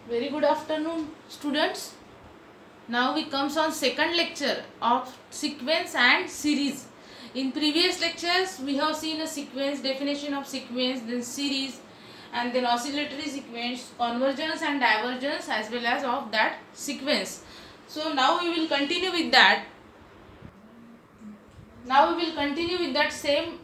Very good afternoon, students. Now we comes on second lecture of sequence and series. In previous lectures, we have seen a sequence, definition of sequence, then series, and then oscillatory sequence, convergence and divergence, as well as of that sequence. So now we will continue with that. Now we will continue with that same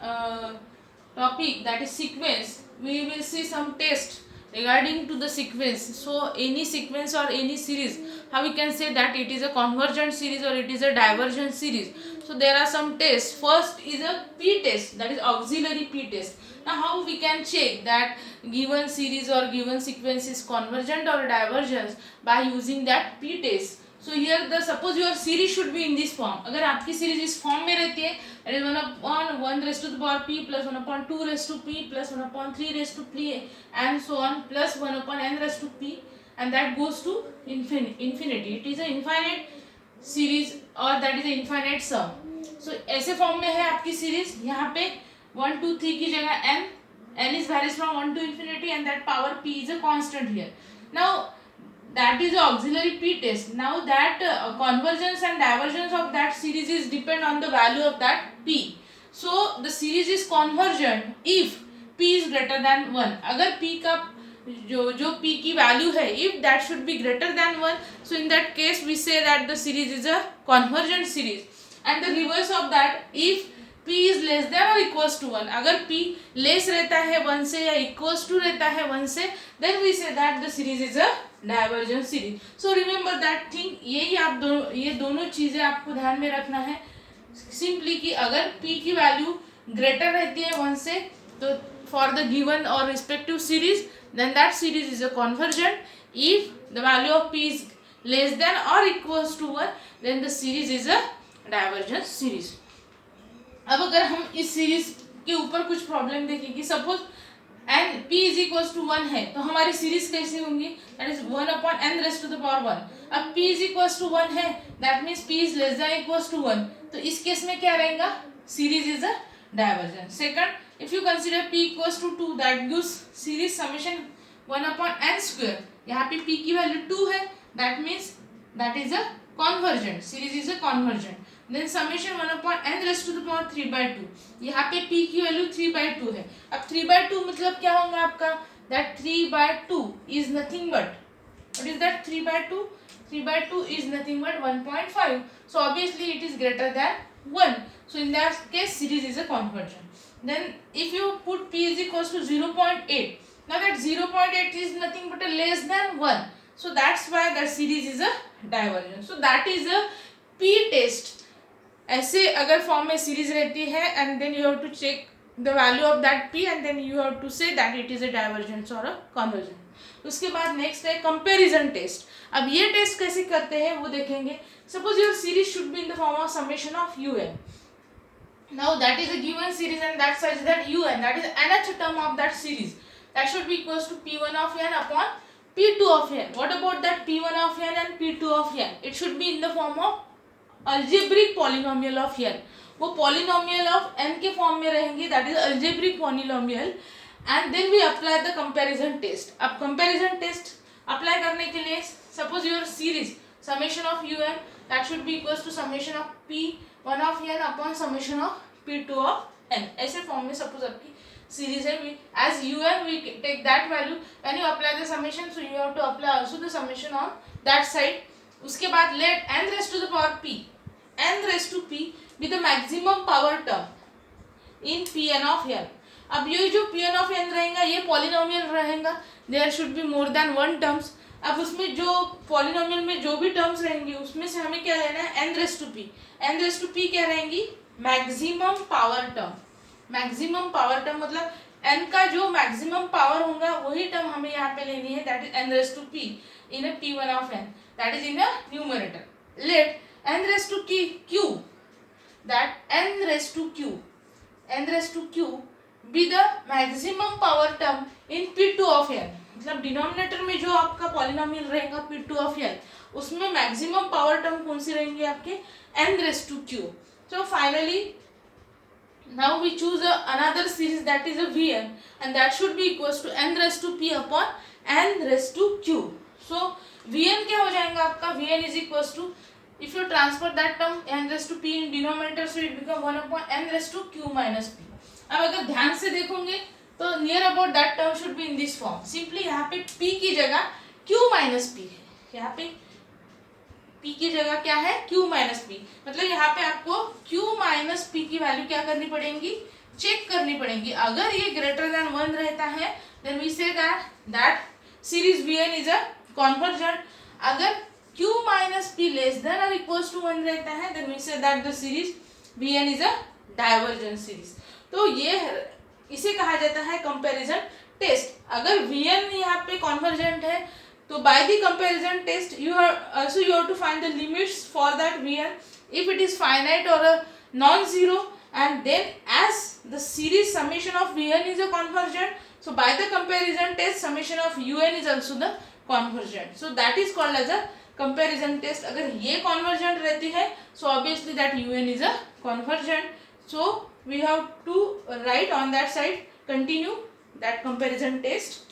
topic, that is sequence. We will see some test regarding to the sequence. So any sequence or any series, how we can say that it is a convergent series or it is a divergent series. So there are some tests. First is a p test, that is auxiliary p test. Now how we can check that given series or given sequence is convergent or divergent? By using that p test. So here the suppose your series should be in this form. अगर आपकी series इस form में रहती है, that is 1/1 raised to the power p plus 1/2 raised to p plus 1/3 raised to p and so on plus 1/n raised to p, and that goes to infinity. It is a infinite series or that is a infinite sum. So ऐसे form में है आपकी series. यहाँ पे 1 2 3 की जगह n is varies from 1 to infinity and that power p is a constant here. Now that is the auxiliary p test. Now that convergence and divergence of that series is depend on the value of that p. So the series is convergent if p is greater than 1. अगर p का जो p की value है, if that should be greater than 1, so in that case we say that the series is a convergent series. And the reverse of that, if p is less than or equals to 1, अगर p less रहता है 1 से या equals to रहता है 1 से, then we say that the series is a divergent series. So remember that thing. यही आप ये दोनों चीजें आपको ध्यान में रखना है सिंपली कि अगर p की वैल्यू ग्रेटर रहती है 1 से, तो फॉर द गिवन और respective series then that series is a convergent. If the value of p is less than और equals to 1, then the series is a divergent series. अब अगर हम इस सीरीज के ऊपर कुछ प्रॉब्लम देखें कि suppose and p is equals to 1 है, तो हमारी सीरीज कैसी होंगी? That is 1/n raised to the power 1. अब p इज इक्वल्स टू 1 है, that means p is less than equals to 1. तो इस केस में क्या रहेगा? Series is a divergent. Second, if you consider p equals to 2, that gives series summation 1/n square. यहाँ पे p की value 2 है, that means that is a convergent. Series is a convergent. Then summation 1/n raised to the power 3/2. यहाँ पे p की value 3/2 है. अब 3/2 मतलब क्या होगा आपका? That 3/2 is nothing but, what is that 3/2? 3/2 is nothing but 1.5. So obviously it is greater than 1. So in that case series is a convergent. Then if you put p is equals to 0.8, now that 0.8 is nothing but a less than 1. So that's why the series is a divergent. So that is a p test. ऐसे अगर form में series रहती है and then you have to check the value of that p and then you have to say that it is a divergence और a convergence. उसके बाद next है comparison test. अब ये टेस्ट कैसे करते हैं वो देखेंगे. Suppose your series should be in the form of summation of un. now that is a given series and that such that un, that is nth term of that series, that should be equals to p1 of n upon p2 of n. what about that p1 of n and p2 of n? it should be in the form of algebraic polynomial of n. वो polynomial of n के form में रहेंगे, that is algebraic polynomial. And then we apply the comparison test. अब comparison test apply करने के लिए suppose your series summation of un, that should be equals to summation of p1 of n upon summation of p2 of n. ऐसे form में suppose आपकी series है. As un we take that value, when you apply the summation so you have to apply also the summation on that side. उसके बाद let n raised to the power p, n raised to p with the maximum power term in pn of n. अब ये जो pn of n रहेगा ये polynomial रहेगा, there should be more than one terms. अब उसमें जो polynomial में जो भी टर्म्स रहेंगी उसमें से हमें क्या लेना है? n raised to p. n raised to p क्या रहेंगी? Maximum power term. Maximum power term मतलब n का जो मैक्सिमम पावर होगा वही टर्म हमें यहाँ पे लेनी है, that is n raised to p in a p1 of n, that is in a numerator. let n raised to q, that n raised to q be the maximum power term in p2 of n. मतलब denominator में जो आपका polynomial रहेगा p2 of n, उसमें maximum power term कौन सी रहेंगी आपके? n raised to q. so finally now we choose another series that is a vn and that should be equals to n raised to p upon n raised to q. So Vn क्या हो जाएगा आपका, Vn is equal to, if you transfer that term n race to p in denominator, so it become 1 upon n race to q minus p. अब अगर ध्यान से देखोगे तो near about that term should be in this form. Simply यहाँ पे p की जगह q माइनस p है. यहाँ पे p की जगह क्या है, q माइनस p. मतलब यहाँ पे आपको q माइनस p की वैल्यू क्या करनी पड़ेगी, चेक करनी पड़ेगी. अगर ये ग्रेटर देन 1 रहता है then we say that series Vn is a convergent. अगर q minus p less than और इक्वल्स टू 1 रहता है then we say that the series Vn is a divergent series. तो ये इसे कहा जाता है कंपैरिजन टेस्ट. अगर Vn यहाँ पे कॉन्वर्जेंट है तो by the comparison test you have to find the limits for that Vn, if it is finite or a non-zero, and then as the series summation of Vn is a convergent, so by the comparison test summation of Un is also the convergent. So that is called as a comparison test. अगर ये convergent रहती है so obviously that Un is a convergent. So we have to write on that side, continue that comparison test.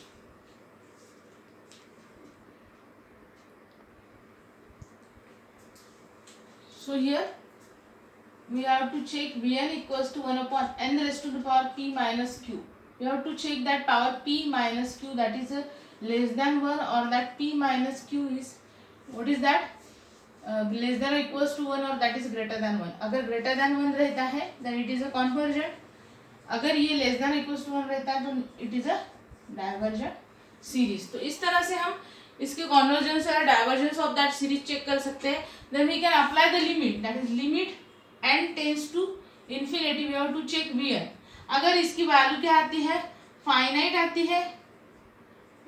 So here we have to check Vn equals to 1 upon n raised to the power p minus q. We have to check that power p minus q, that is less than 1, or that p minus q is, what is that, less than or equals to 1 or that is greater than 1. अगर greater than 1 रहता है then it is a convergent. अगर ये less than or equals to 1 रहता है तो it is a divergent series. तो इस तरह से हम इसके कॉन्वर्जेंस या divergence of that series check कर सकते हैं. Then we can apply the limit, that is limit n tends to infinity. We have to check Vn. अगर इसकी वैल्यू क्या आती है, फाइनाइट आती है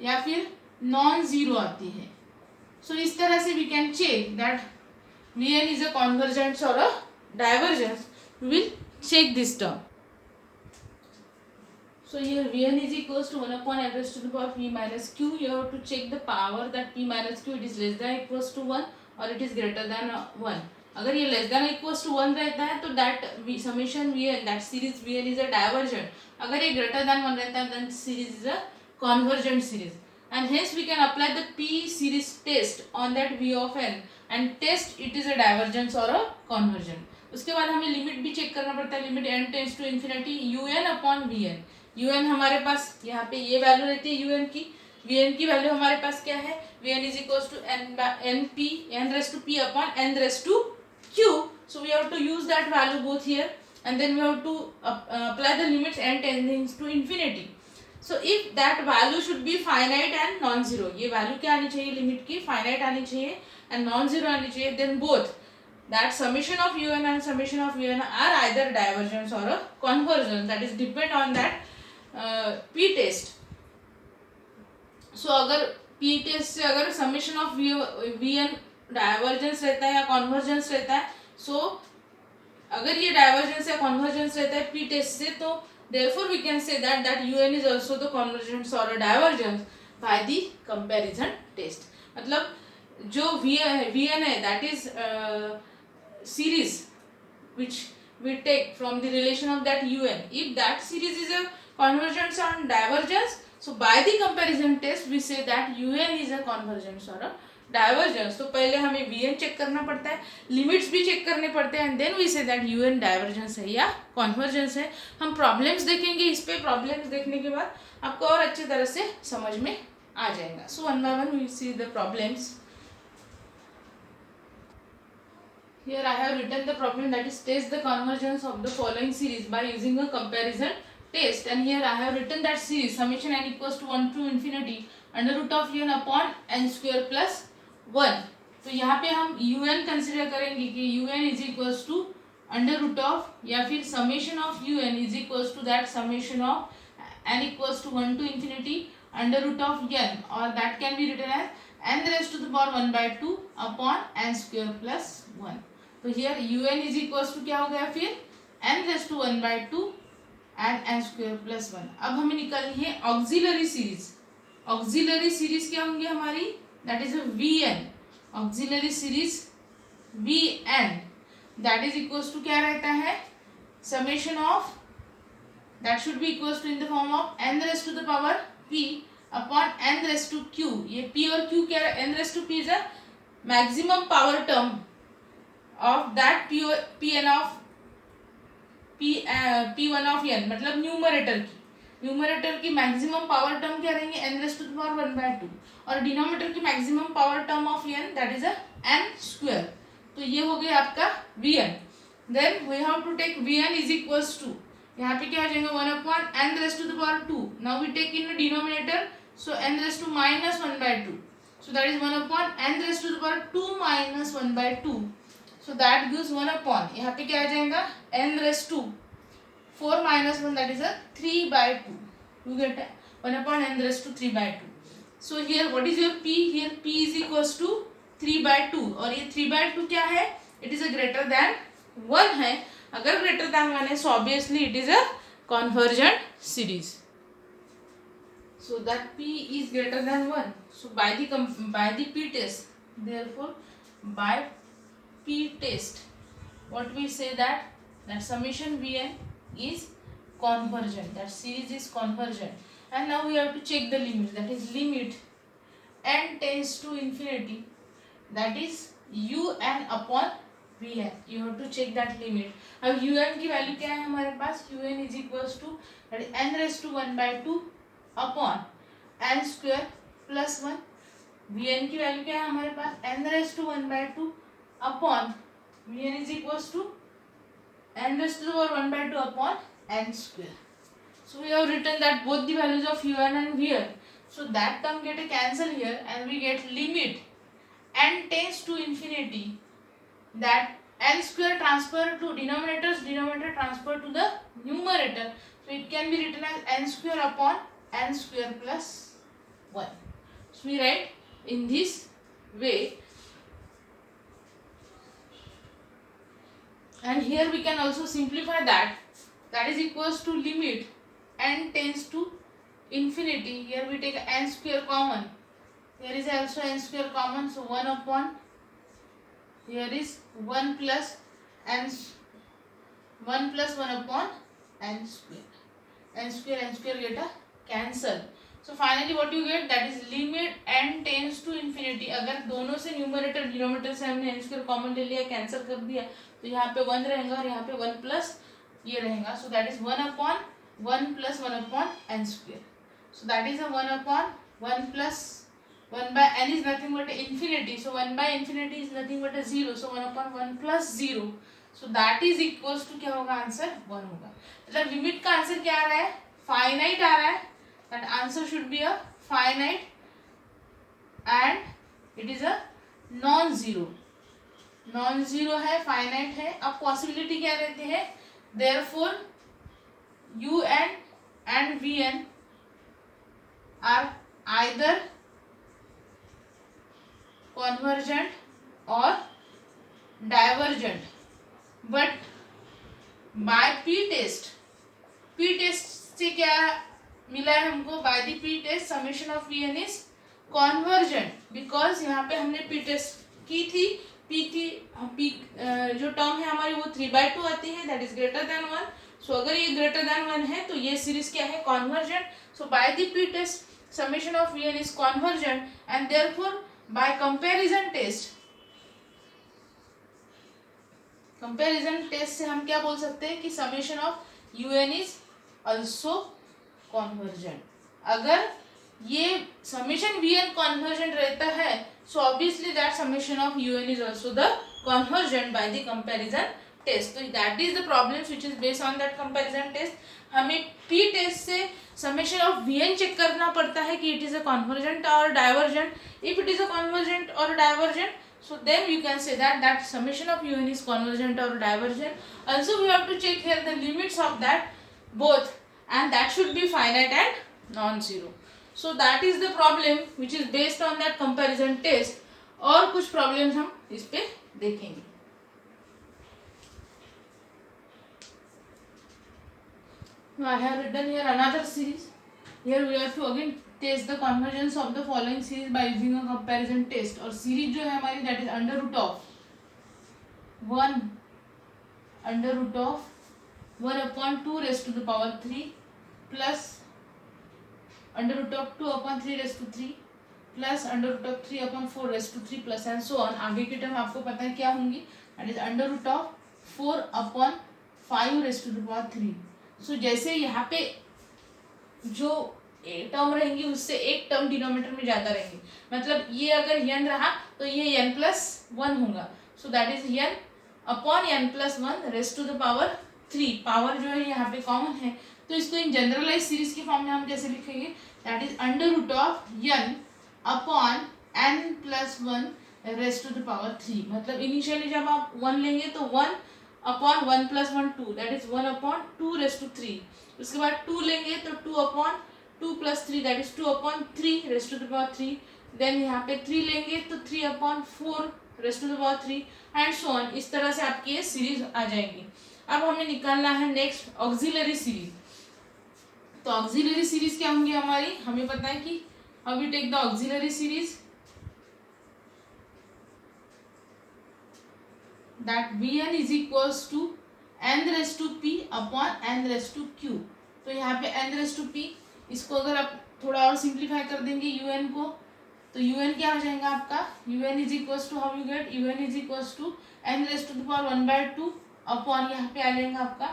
या फिर नॉन जीरो आती है. सो इस तरह से we can check that Vn is a convergence और a divergence. We will check this term. So here Vn is equals to 1 upon n raised to the power p minus q. You have to check the power that p minus q, it is less than or equals to 1 or it is greater than 1. अगर ये less than or equals to 1 रहता है तो that summation Vn, that series Vn is a divergent. अगर ये greater than 1 रहता है then series is a convergent series. And hence we can apply the p series test on that V of n and test it is a divergence or a convergent. उसके बाद हमें limit भी check करना पड़ता है. Limit n tends to infinity un upon Vn. un हमारे पास यहाँ पे ये वैल्यू रहती है un की. Vn की वैल्यू हमारे पास क्या है, Vn is equals to n race to p upon n race to q. So we have to use that value both here and then we have to apply the limits n tendings to infinity. So if that value should be finite and non zero, ये वैल्यू क्या आनी चाहिए limit की, finite आनी चाहिए and non zero आनी चाहिए. Then both that summation of un and summation of Vn are either divergence or a convergence. That is depend on that p test. So अगर p test से अगर summation of Vn divergence रहता है या convergence रहता है, so अगर ये divergence या convergence रहता है p test से, तो therefore we can say that un is also the convergence or a divergence by the comparison test. मतलब जो Vn है that is series which we take from the relation of that un. If that series is a convergence and divergence, so by the comparison test we say that un is a convergence or a divergence. तो पहले हमें Vn check करना पड़ता है, limits भी check करने पड़ते हैं, and then we say that un divergence है या कॉन्वर्जेंस है. हम प्रॉब्लम्स देखेंगे इस पे. प्रॉब्लम्स देखने के बाद आपको और अच्छी तरह से समझ में आ जाएगा. So one by one we see the problems. Here I have written the problem, that is test the convergence of the following series by using a comparison test. And here I have written that series summation n equals to 1 to infinity under root of un upon n square plus 1. तो यहाँ पे हम un consider करेंगे कि un is equals to under root of या फिर summation of un is equals to that summation of n equals to 1 to infinity under root of n, or that can be written as n raised to the power 1 by 2 upon n square plus 1. तो here un is equals to क्या हो गया फिर n race to 1 by 2 and n square plus 1. अब हमें निकालनी है auxiliary series. Auxiliary series क्या होंगी हमारी, that is Vn. Auxiliary series Vn that is equals to क्या रहता है, summation of, that should be equals to in the form of n race to the power p upon n race to q. ये p और q क्या है? n race to p is a maximum power term of that pn of p1 of n, मतलब numerator की maximum power term क्या रहेंगे? n race to the power 1/2, और denominator की maximum power term of n that is a n square. तो ये हो गया आपका vn. Then we have to take vn is equals to, यहाँ पे क्या हो जाएगा? 1 upon n race to the power 2. Now we take in denominator, so n race to minus 1/2, so that is 1 upon n raised to the power 2 minus 1/2. So that gives 1 upon, यहाँ पे क्या आ जाएगा? n raised to 4 minus 1, that is a 3/2. You get 1 upon n raised to 3/2. So here what is your p? Here p is equals to 3/2, और ये 3/2 क्या है? It is a greater than 1 है. अगर greater than 1 है, so obviously it is a convergent series. So that p is greater than 1. So by the p test, therefore by p test, what we say that summation vn is convergent. That series is convergent. And now we have to check the limit. That is limit n tends to infinity. That is un upon vn. You have to check that limit. अब un की value क्या है हमारे पास? un is equals to that is n raised to 1/2 upon n square plus 1. vn की value क्या है हमारे पास? n race to 1/2 upon vn is equals to n race to 1/2 upon n square. So we have written that both the values of un and vn. So that term get a cancel here, and we get limit n tends to infinity. That n square transfer to denominator transfer to the numerator. So it can be written as n square upon n square plus 1. So we write in this way, and here we can also simplify that. That is equals to limit n tends to infinity. Here we take n square common. Here is also n square common. So 1 upon, here is 1 plus 1 upon n square. n square get a cancel. So finally what you get, that is limit n tends to infinity. अगर दोनों से numerator denominator से हमने n square common ले लिया, cancel कर दिया, तो यहाँ पे 1 रहेगा और यहाँ पे 1 प्लस ये रहेगा. सो that is 1 upon 1 plus 1 upon n square. So that is a 1 upon 1 plus 1 by n is nothing but infinity. So 1 by infinity is nothing but a 0. So 1 upon 1 plus 0. So that is equals to क्या होगा? Answer 1 होगा. मतलब limit का answer क्या आ रहा है? Finite आ रहा है. That answer should be a finite and it is a non-zero. Non-zero है, finite है. अब possibility क्या रहती है? Therefore un and vn are either convergent or divergent. But by p test से क्या मिला है हमको? By the P test summation of V N is convergent, because यहाँ पे हमने पी टेस्ट की थी. पी जो टर्म है हमारी वो 3/2 आती है, दैट इज ग्रेटर देन 1. सो अगर ये ग्रेटर देन 1 है तो ये सीरीज क्या है? Convergent. So by the P test summation of V N is convergent, and therefore by comparison test से हम क्या बोल सकते हैं कि summation of U N is also convergent. अगर ये समेशन वी एन कॉन्वर्जेंट रहता है, so obviously that summation of U N is also the convergent by the comparison test. तो that is the problem which is based on that comparison test. हमें P test से summation of V N चेक करना पड़ता है कि it is a convergent और divergent. If it is a convergent और divergent, so then you can say that summation of un is convergent or divergent. Also we have to check here the limits of that both, and that should be finite and non-zero. So that is the problem which is based on that comparison test. और कुछ problems हम इस पे देखेंगे. I have written here another series. Here we have to again test the convergence of the following series by using a comparison test. और series जो है हमारी that is under root of 1 upon 2 raised to the power 3 plus under root of 2/3 plus under root of 3/4 plus and so on. आगे की term आपको पता है क्या होंगी, that is under root of 4/5 so जैसे यहाँ पे जो टर्म रहेंगी उससे एक टर्म डिनोमिनेटर में ज्यादा रहेंगी, मतलब ये अगर n रहा तो ये n+1 होगा, सो दैट इज n/n+1 पावर जो है यहाँ पे कॉमन है, तो इसको इन जनरलाइज सीरीज के फॉर्म में हम कैसे लिखेंगे, दैट is under root of n/n+1 मतलब इनिशियली जब आप 1 लेंगे तो 1/1+1 2, दैट इज 1/2 उसके बाद 2 लेंगे तो 2/2+3 दैट इज 2/3 देन यहाँ पे 3 लेंगे तो 3/4 एंड सो ऑन। इस तरह से आपकी ये सीरीज आ जाएगी। अब हमें निकालना है नेक्स्ट ऑक्सिलरी सीरीज। तो ऑक्सिलरी सीरीज क्या होंगी हमारी, हमें पता है कि how we take the auxiliary series, that Vn is equals to n/p/n/q। तो यहाँ पे n/p, इसको अगर आप थोड़ा और सिंप्लीफाई कर देंगे un को, तो un क्या हो जाएगा आपका, un is equals to, how you get, un is equals to n/1/2 upon यहाँ पे आ जाएगा आपका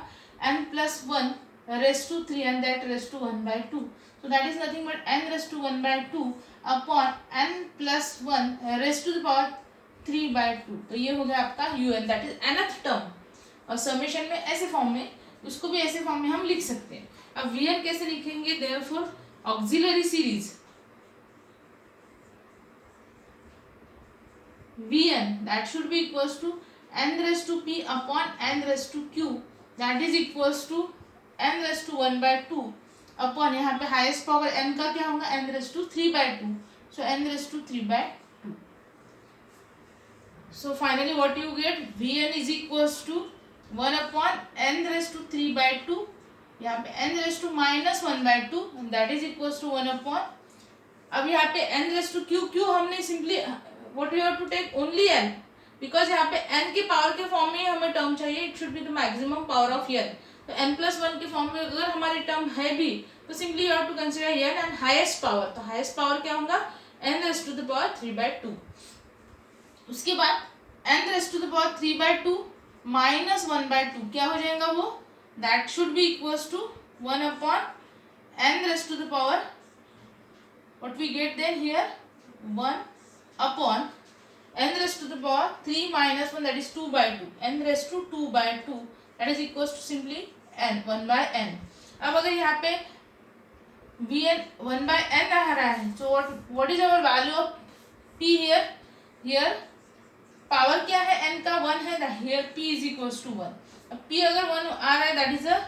n+1/3 and that n/1/2, so that is nothing but n/1/2 upon n+1/3/2। तो ये हो गया आपका un, that is nth term. और समेशन में ऐसे फॉर्म में, उसको भी ऐसे फॉर्म में हम लिख सकते हैं। अब Vn कैसे लिखेंगे, therefore auxiliary series Vn that should be equals to n/p/n/q, that is equals to n/1/2 upon यहाँ पे हाईएस्ट पावर n का क्या होगा, n/3/2, so n/3/2। so finally what you get, Vn is equals to 1/n/3/2, यहाँ पे n/-1/2 that is equals to 1/, अब यहाँ पे n/q हमने simply what we have to take only n, because यहाँ पे n के पावर के फॉर्म में हमें टर्म चाहिए, it should be the maximum power of n। तो n+1 के फॉर्म में अगर हमारी टर्म है भी तो simply you have to consider n and highest power, तो हाईएस्ट पावर क्या होगा, n/3/2। उसके बाद n/3/2 -1/2 क्या हो जाएगा वो, that should be equals to 1/n/, what we get then here 1/n/3 -1, that is 2/2, n/2/2 that is equals to simply n 1/n। अब अगर यहाँ पे Vn 1/n आ रहा है, so what is our value of p here power क्या है n का, 1 है, here p is equals to 1। अब p अगर 1 आ रहा है that is a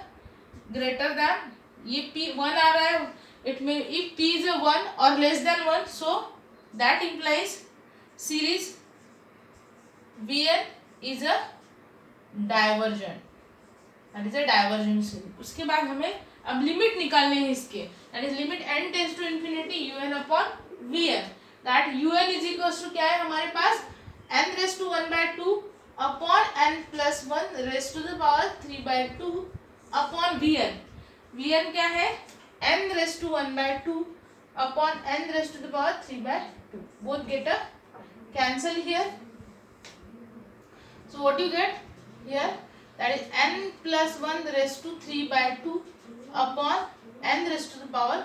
greater than, ये p 1 आ रहा है, it may if p is a 1 or less than 1, so that implies series Vn is a divergent, that is a divergent series। उसके बाद हमें अब लिमिट निकालने हैं इसके, that is limit n tends to infinity un upon Vn, that un is equals to क्या है हमारे पास, n/1/2 upon n+1/3/2 upon Vn। Vn क्या है, n/1/2 upon n/3/2, both get a cancel here, so what you get here, that is n+1/3/2 upon n/3/2।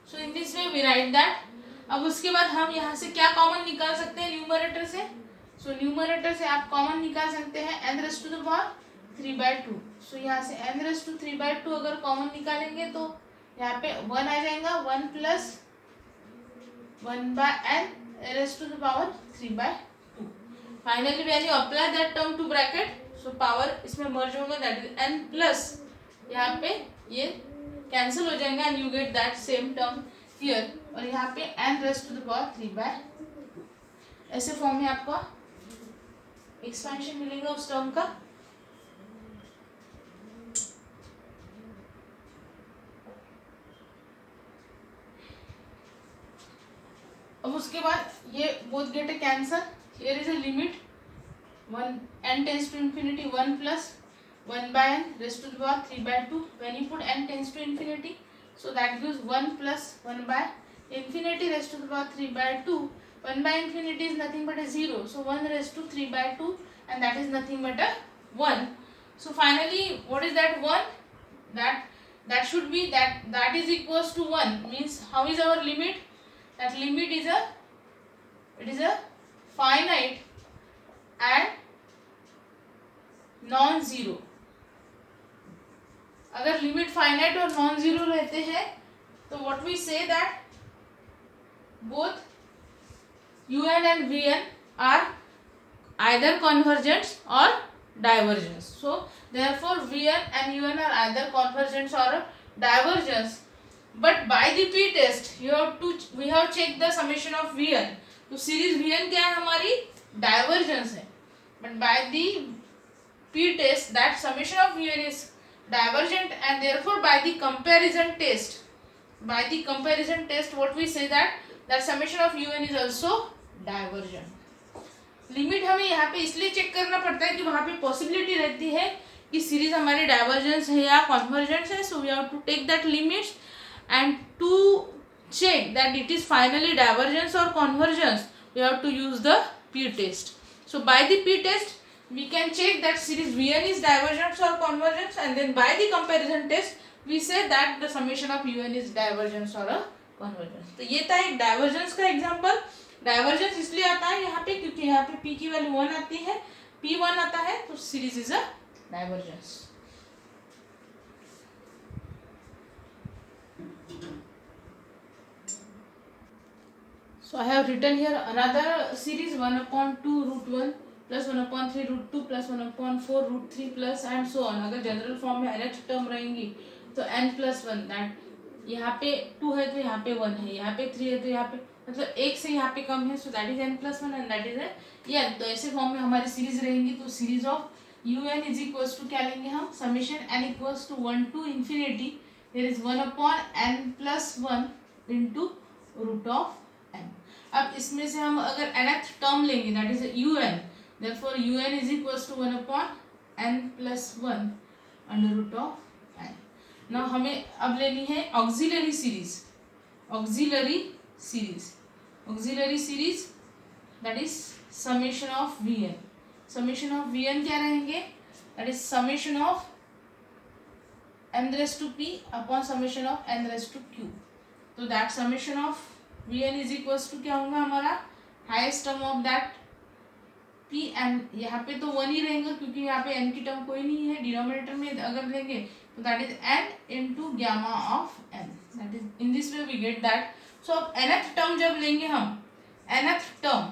so in this way we write that। अब उसके बाद हम यहाँ से क्या common निकाल सकते हैं न्यूमरेटर से, सो न्यूमरेटर से आप कॉमन निकाल सकते हैं n/3/2। सो यहाँ से n/3/2 अगर कॉमन निकालेंगे तो यहाँ पे 1 आ जाएगा, 1+1/n/3/2। Finally when you apply that term to bracket, so power इसमें मर्ज होगा, दैट इज n प्लस, यहाँ पे ये कैंसिल हो जाएगा and you get that same term here, और यहाँ पे n/3/2। ऐसे फॉर्म में आपको एक्सपेंशन मिलेगा उस टर्म का। अब उसके बाद ये both get cancel, here is a limit 1 n tends to infinity 1 plus 1 by n raised to the power 3 by 2 when you put n tends to infinity, so that gives 1 plus 1 by infinity raised to the power 3 by 2. 1 by infinity is nothing but a 0, so 1 raised to 3 by 2, and that is nothing but a 1. So finally what is that 1? That should be that is equals to 1, means how is our limit? That limit is a finite and non zero. अगर limit finite और non zero रहते हैं तो what we say that both un and vn are either convergent or divergent. So therefore vn and un are either convergent or divergent. But by the p test we have checked the summation of vn. तो series vn क्या है हमारी? Divergence है. But by the p test that summation of vn is divergent, and therefore by the comparison test what we say that summation of un is also divergent. Limit हमें यहाँ पे इसलिए check करना पड़ता है कि वहाँ पे पॉसिबिलिटी रहती है कि सीरीज हमारी डाइवर्जेंस है या कॉन्वर्जेंस है. So we have to take that limits and to check that it is finally divergence or convergence, we have to use the p test. So by the p test we can check that series vn is divergence or convergence, and then by the comparison test we say that the summation of un is divergence or a convergence. तो ये था एक divergence का example. Divergence इसलिए आता है यहाँ पे क्योंकि यहाँ पे p की वैल्यू 1 आती है, p 1 आता है, तो series is a divergence. So I have written here another series 1/2 root 1 plus 1/3 root 2 plus 1/4 root 3 plus and so on. अगर जनरल फॉर्म में nth टर्म रहेंगी तो n plus 1, दैट यहाँ पे 2 है तो यहाँ पे 1 है, यहाँ पे 3 है तो यहाँ पे मतलब 1 से यहाँ पे कम है, so that is n plus 1 and that is n. तो ऐसे फॉर्म में हमारी सीरीज रहेंगी. तो series of un is equals to क्या लेंगे हम? Summation n equals to 1 to infinity, here is 1/n plus 1 into root of n. अब इसमें से हम अगर nth टर्म लेंगे that is un, therefore un is equals to 1/n plus 1 under root of n. now हमें अब लेनी है auxiliary series that is summation of vn. Summation of vn क्या रहेंगे? That is summation of n raised to p upon summation of n raised to q. तो that summation of vn is equals to क्या होगा हमारा? Highest term of that p, and यहाँ पे तो 1 ही रहेगा क्योंकि यहाँ पे n की टर्म कोई नहीं है. डिनोमिनेटर में अगर लेंगे तो that is n into gamma of n. That is in this way we get that. So अब nth टर्म जब लेंगे हम, nth टर्म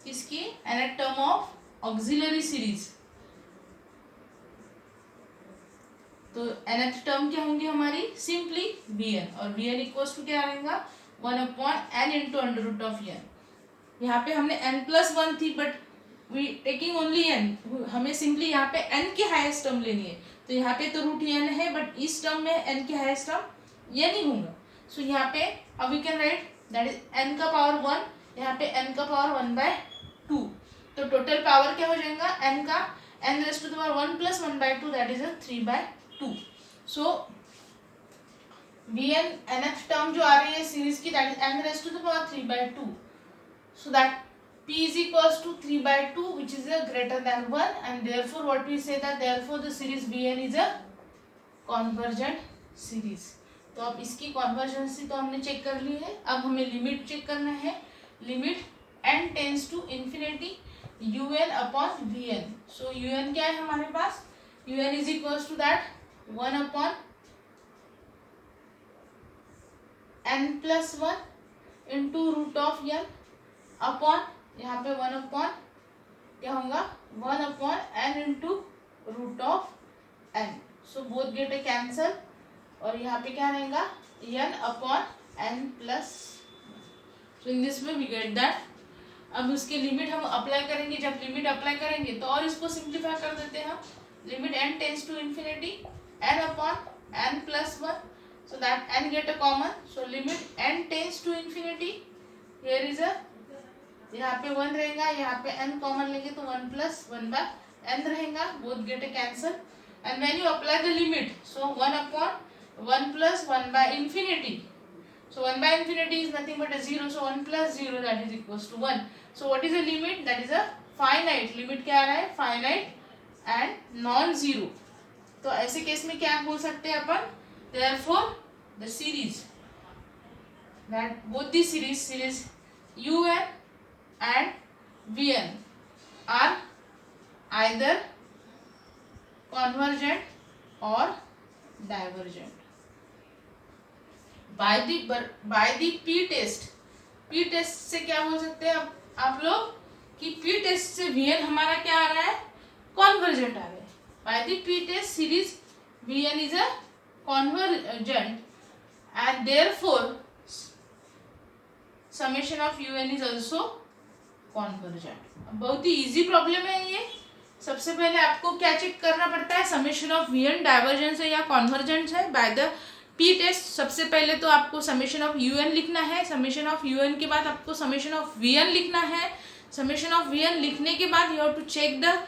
किसकी? nth term of auxiliary series. तो nth टर्म क्या होंगी हमारी? सिंपली vn, और vn इक्वल्स टू क्या रहेगा? 1/n into under root of n. यहाँ पे हमने n plus 1 थी but we taking only n. हमें सिंपली यहाँ पे n की हाईएस्ट टर्म लेनी है. तो यहाँ पे तो रूट n है बट इस टर्म में n की हाईएस्ट टर्म ये नहीं होगा. सो यहाँ पे अब we can write that is n का पावर 1, यहाँ पे n का पावर 1/2. तो टोटल पावर क्या हो जाएगा n का? n raised to the power 1 plus 1/2 that is 3/2. So vn nth term जो आ रही है सीरीज की that is n raised to the power 3/2. so that p is equals to 3/2 which is a greater than 1, and therefore what we say that therefore the series vn is a convergent series. तो अब इसकी कॉन्वर्जेंसी तो हमने check कर ली है. अब हमें limit check करना है. Limit n tends to infinity un upon vn. So un क्या है हमारे पास? un is equals to that 1/n plus 1 into root of n upon यहाँ पे 1/, क्या होगा? 1/n into root of n. So both get a cancel, और यहाँ पे क्या रहेगा? n/n plus. So in this way we get that. अब उसके लिमिट हम अप्लाई करेंगे. जब लिमिट अप्लाई करेंगे तो और इसको सिंप्लीफाई कर देते हैं हम. Limit n tends to infinity n/n plus 1, so that n get a common. so limit n tends to infinity, here is a, यहाँ पे 1 रहेगा, यहाँ पे n कॉमन लेंगे तो 1 plus 1/n n रहेगा, both get a cancel, and when you apply the limit, so 1 upon 1 plus 1 by infinity, so 1 by infinity is nothing but a 0, so 1 plus 0 that is equals to 1. So what is the limit? That is a finite limit. क्या आ रहा है? finite and non zero. तो ऐसे case में क्या बोल सकते हैं अपन? Therefore the series that both the series un and vn are either convergent or divergent. By the p test से क्या बोल सकते हैं आप लोग कि p test से vn हमारा क्या आ रहा है? कॉन्वर्जेंट आ रहा है. By the p test series vn is a convergent and therefore summation of un is also convergent. बहुत ही इजी प्रॉब्लम है ये. सबसे पहले आपको क्या चेक करना पड़ता है? समेशन ऑफ vn डाइवर्जेंस है या कॉन्वर्जेंस है. बाय द पी टेस्ट सबसे पहले तो आपको समेशन ऑफ un लिखना है. समेशन ऑफ un के बाद आपको समेशन ऑफ vn लिखना है. समेशन ऑफ vn लिखने के बाद you have to check the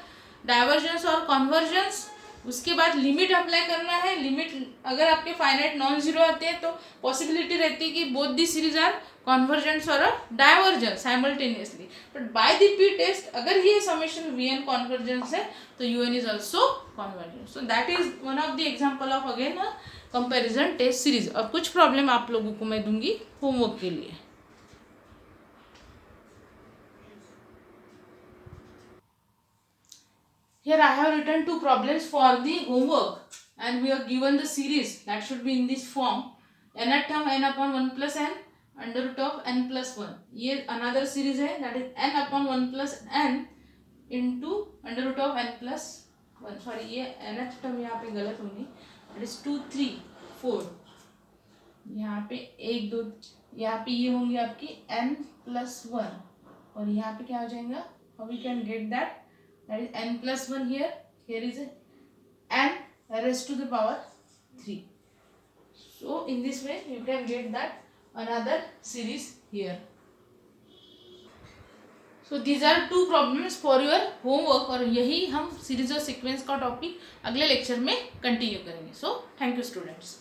divergence और कॉन्वर्जेंस. उसके बाद लिमिट अप्लाई करना है. लिमिट अगर आपके फाइनाइट नॉन जीरो आते हैं तो पॉसिबिलिटी रहती है कि both the series are convergence और divergence simultaneously. But by the P test अगर ये समेशन vn कॉन्वर्जेंस है तो un is also convergence. So that is one of the example of again comparison test series. और कुछ problem आप लोगों को मैं दूंगी होमवर्क के लिए. Here I have written two problems for the homework and we are given the series that should be in this form. Nth term n upon 1 plus n under root of n plus 1. ये another series है that is n upon 1 plus n into under root of n plus 1. Sorry ये nth term यहाँ पे गलत होगी. That is 2 3 4. यहाँ पे 1 2 यहाँ पे ये होंगे आपकी n plus 1 और यहाँ पे क्या हो जाएगा? How we can get that? That is n plus 1 here. Here is n raised to the power 3. So in this way you can get that another series here. So these are two problems for your homework और यही हम series और sequence का topic अगले lecture में continue करेंगे. So thank you students.